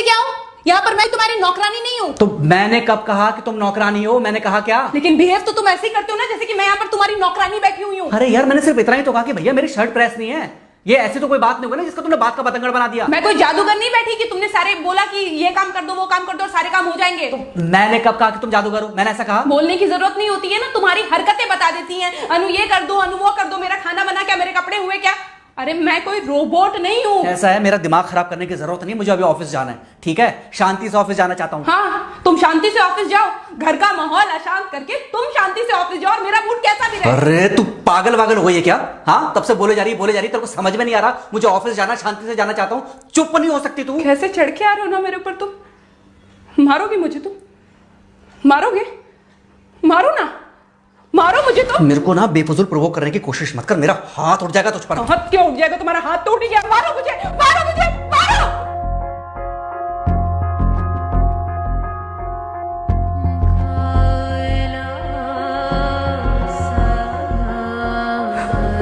तुमसे क्या हो? यहाँ पर मैं तुम्हारी नौकरानी नहीं हूँ। तो मैंने कब कहा कि तुम नौकरानी हो? मैंने कहा क्या? लेकिन बिहेव तो तुम ऐसे ही करते हो ना जैसे कि मैं यहाँ पर तुम्हारी नौकरानी बैठी हुई हूँ। अरे यार, मैंने सिर्फ इतना ही तो कहा कि भैया मेरी शर्ट प्रेस नहीं है। ये ऐसी तो कोई बात नहीं होगी ना जिसका तुमने बात का बतंगड़ बना दिया। मैं कोई जादूगर नहीं बैठी कि तुमने सारे बोला कि ये काम कर दो वो काम कर दो और सारे काम हो जाएंगे। तो मैंने कब कहा कि तुम जादूगर हो? मैंने ऐसा कहा? बोलने की जरूरत नहीं होती है ना, तुम्हारी हरकतें बता देती हैं। अनु ये कर दो, अनु वो कर दो, मेरा खाना बना क्या, मेरे कपड़े हुए क्या। अरे मैं कोई रोबोट नहीं हूँ। ऐसा है, मेरा दिमाग खराब करने की जरूरत नहीं, मुझे अभी ऑफिस जाना है। ठीक है, शांति से ऑफिस जाना चाहता हूँ। हाँ, तुम शांति से ऑफिस जाओ, घर का माहौल अशांत करके तुम शांति से ऑफिस जाओ और मेरा मूड कैसा भी रहे। अरे तू पागल वागल हो गई है क्या? हाँ, तब से बोले जा रही तेरे को समझ में नहीं आ रहा। मुझे ऑफिस जाना, शांति से जाना चाहता हूँ। चुप नहीं हो सकती तू? कैसे चढ़ के आ रहे हो ना मेरे ऊपर तुम। मारोगे मुझे? तुम मारोगे? मारो ना, मारो मुझे। तो मेरे को ना बेफजूल प्रोवोक करने की कोशिश मत कर, मेरा हाथ उठ जाएगा तुझ पर। हाथ क्यों उठ जाएगा? तुम्हारा हाथ तो उठ गया। मारो मुझे, मारो मुझे, मारो।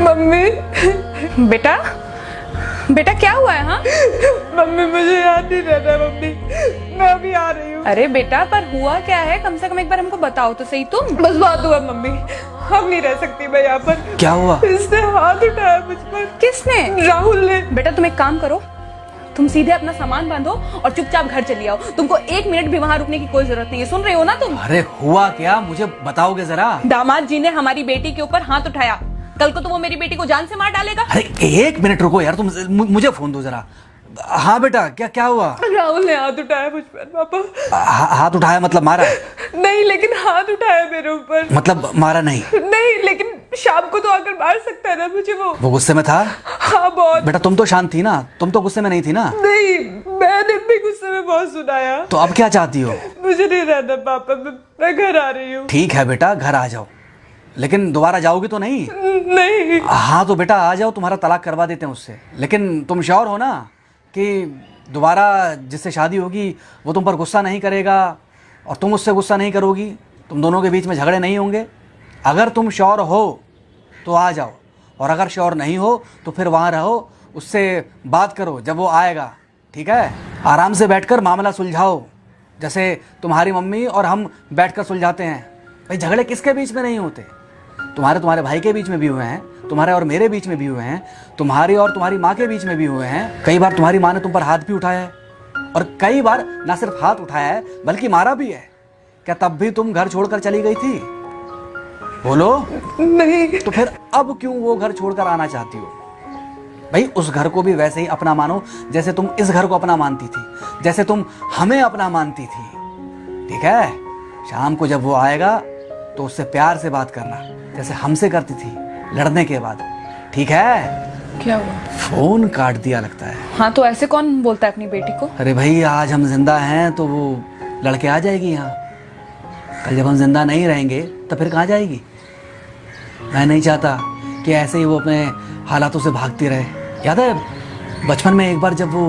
मम्मी। बेटा, बेटा क्या हुआ है? हाँ मम्मी मुझे याद नहीं रहता मम्मी, मैं अभी आ रही हूँ। अरे बेटा, पर हुआ क्या है? कम से कम एक बार हमको बताओ तो सही। तुम बस बात हुआ मम्मी, हम नहीं रह सकती मैं यहाँ पर। क्या हुआ? इसने हाथ उठाया मुझ पर। किसने? राहुल ने। बेटा तुम एक काम करो, तुम सीधे अपना सामान बांधो और चुपचाप घर चली आओ। तुमको 1 मिनट भी वहाँ रुकने की कोई जरूरत नहीं है। सुन रहे हो ना तुम? अरे हुआ क्या, मुझे बताओगे जरा? दामाद जी ने हमारी बेटी के ऊपर हाथ उठाया। कल को तो वो मेरी बेटी को जान से मार डालेगा। अरे 1 मिनट रुको यार, तुम मुझे फोन दो जरा। हाँ बेटा, क्या हुआ? राहुल ने हाथ उठाया मुझ पर पापा। हाथ उठाया मतलब मारा? नहीं, लेकिन हाथ उठाया मेरे ऊपर। मतलब मारा नहीं? नहीं, लेकिन शाम को तो आकर मार सकता है ना मुझे वो गुस्से में था? हाँ बहुत। बेटा तुम तो शांत थी ना, तुम तो गुस्से में नहीं थी ना? नहीं, मैंने भी गुस्से में बहुत सुनाया। तो अब क्या चाहती हो? मुझे नहीं रहना पापा, मैं घर आ रही हूँ। ठीक है बेटा, घर आ जाओ, लेकिन दोबारा जाओगी तो नहीं? नहीं। हाँ तो बेटा आ जाओ, तुम्हारा तलाक करवा देते हैं उससे। लेकिन तुम श्योर हो ना कि दोबारा जिससे शादी होगी वो तुम पर गुस्सा नहीं करेगा और तुम उससे गुस्सा नहीं करोगी, तुम दोनों के बीच में झगड़े नहीं होंगे? अगर तुम श्योर हो तो आ जाओ, और अगर श्योर नहीं हो तो फिर वहाँ रहो, उससे बात करो जब वो आएगा। ठीक है, आराम से बैठकर मामला सुलझाओ, जैसे तुम्हारी मम्मी और हम बैठकर सुलझाते हैं। भाई झगड़े किसके बीच में नहीं होते? तुम्हारे भाई के बीच में भी हुए हैं, तुम्हारे और मेरे बीच में भी हुए हैं, तुम्हारी और तुम्हारी माँ के बीच में भी हुए हैं। कई बार तुम्हारी माँ ने तुम पर हाथ भी उठाया है, और कई बार ना सिर्फ हाथ उठाया है बल्कि मारा भी है। क्या तब भी तुम घर छोड़कर चली गई थी? बोलो। नहीं। तो फिर अब क्यों वो घर छोड़कर आना चाहती हो? भाई उस घर को भी वैसे ही अपना मानो जैसे तुम इस घर को अपना मानती थी, जैसे तुम हमें अपना मानती थी। ठीक है, शाम को जब वो आएगा तो उससे प्यार से बात करना, जैसे हमसे करती थी लड़ने के बाद। ठीक है? क्या हुआ? फोन काट दिया लगता है। हाँ तो ऐसे कौन बोलता है अपनी बेटी को? अरे भाई आज हम जिंदा हैं तो वो लड़के आ जाएगी यहाँ, कल जब हम जिंदा नहीं रहेंगे तो फिर कहाँ जाएगी? मैं नहीं चाहता कि ऐसे ही वो अपने हालातों से भागती रहे। याद है बचपन में एक बार जब वो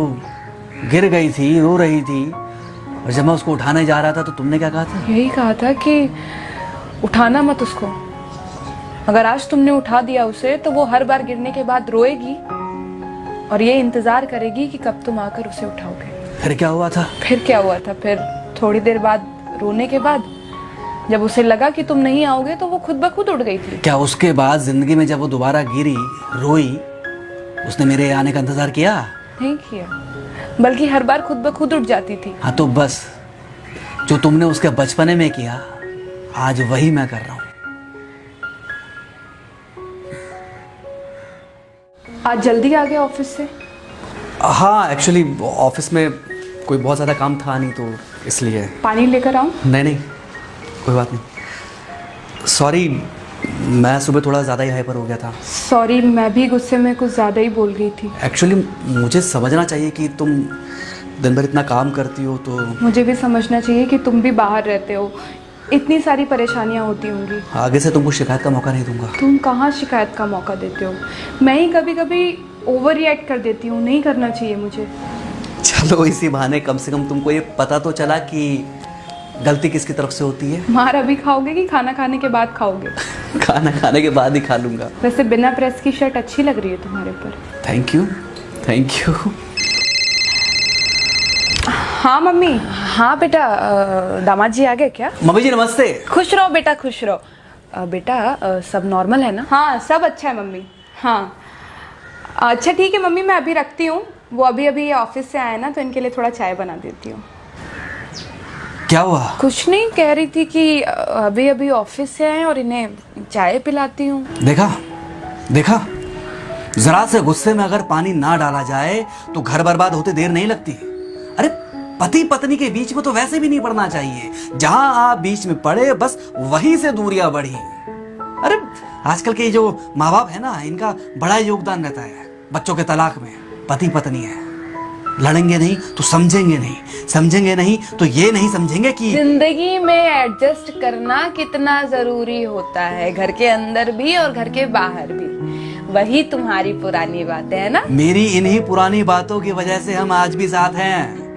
गिर गई थी, रो रही थी, और जब मैं उसको उठाने जा रहा था तो तुमने क्या कहा था? यही कहा था कि उठाना मत उसको। अगर आज तुमने उठा दिया उसे तो वो हर बार गिरने के बाद रोएगी और ये इंतजार करेगी कि कब तुम आकर उसे उठाओगे। फिर क्या हुआ था? फिर क्या हुआ था? फिर थोड़ी देर बाद रोने के बाद जब उसे लगा कि तुम नहीं आओगे तो वो खुद ब खुद उठ गई थी। क्या उसके बाद जिंदगी में जब वो दोबारा गिरी, रोई, उसने मेरे आने का इंतजार किया? नहीं किया, बल्कि हर बार खुद ब खुद उठ जाती थी। हाँ तो बस जो तुमने उसके बचपने में किया आज वही मैं कर रहा हूँ। आज जल्दी आ गए ऑफिस से? हाँ एक्चुअली ऑफिस में कोई बहुत ज़्यादा काम था नहीं तो इसलिए। पानी लेकर आऊं? नहीं कोई बात नहीं, सॉरी मैं सुबह थोड़ा ज़्यादा ही हाइपर हो गया था। सॉरी, मैं भी गुस्से में कुछ ज़्यादा ही बोल गई थी। एक्चुअली मुझे समझना चाहिए कि तुम दिन भर इतना काम करती हो तो। मुझे भी समझना चाहिए कि तुम भी बाहर रहते हो, इतनी सारी परेशानियां होती होंगी। आगे से तुमको शिकायत का मौका नहीं दूंगा। तुम कहाँ शिकायत का मौका देते हो? मैं ही कभी कभी ओवर रिएक्ट कर देती हूँ, नहीं करना चाहिए मुझे। चलो इसी बहाने कम से कम तुमको ये पता तो चला कि गलती किसकी तरफ से होती है। मार अभी खाओगे कि खाना खाने के बाद खाओगे? खाना खाने के बाद ही खा लूंगा। वैसे बिना प्रेस की शर्ट अच्छी लग रही है तुम्हारे ऊपर। Thank you. हाँ हाँ मम्मी। हाँ बेटा, दामाद जी आ गए क्या? मम्मी जी नमस्ते। खुश रहो बेटा, खुश रहो। बेटा सब नॉर्मल है ना? हाँ सब अच्छा है मम्मी। हाँ अच्छा ठीक है मम्मी, मैं अभी रखती हूँ। वो अभी ऑफिस से आए ना, तो इनके लिए थोड़ा चाय बना देती हूँ। क्या हुआ? कुछ नहीं, कह रही थी कि अभी ऑफिस से आए और इन्हें चाय पिलाती हूँ। देखा देखा, जरा से गुस्से में अगर पानी ना डाला जाए तो घर बर्बाद होते देर नहीं लगती। अरे पति पत्नी के बीच में तो वैसे भी नहीं पड़ना चाहिए। जहां आप बीच में पड़े बस वहीं से दूरियां बढ़ी। अरे आजकल के जो माँ बाप है ना, इनका बड़ा योगदान रहता है बच्चों के तलाक में। पति पत्नी है, लड़ेंगे नहीं तो समझेंगे नहीं, समझेंगे नहीं तो ये नहीं समझेंगे कि जिंदगी में एडजस्ट करना कितना जरूरी होता है, घर के अंदर भी और घर के बाहर भी। वही तुम्हारी पुरानी बातें है ना। मेरी इन्हीं पुरानी बातों की वजह से हम आज भी साथ हैं।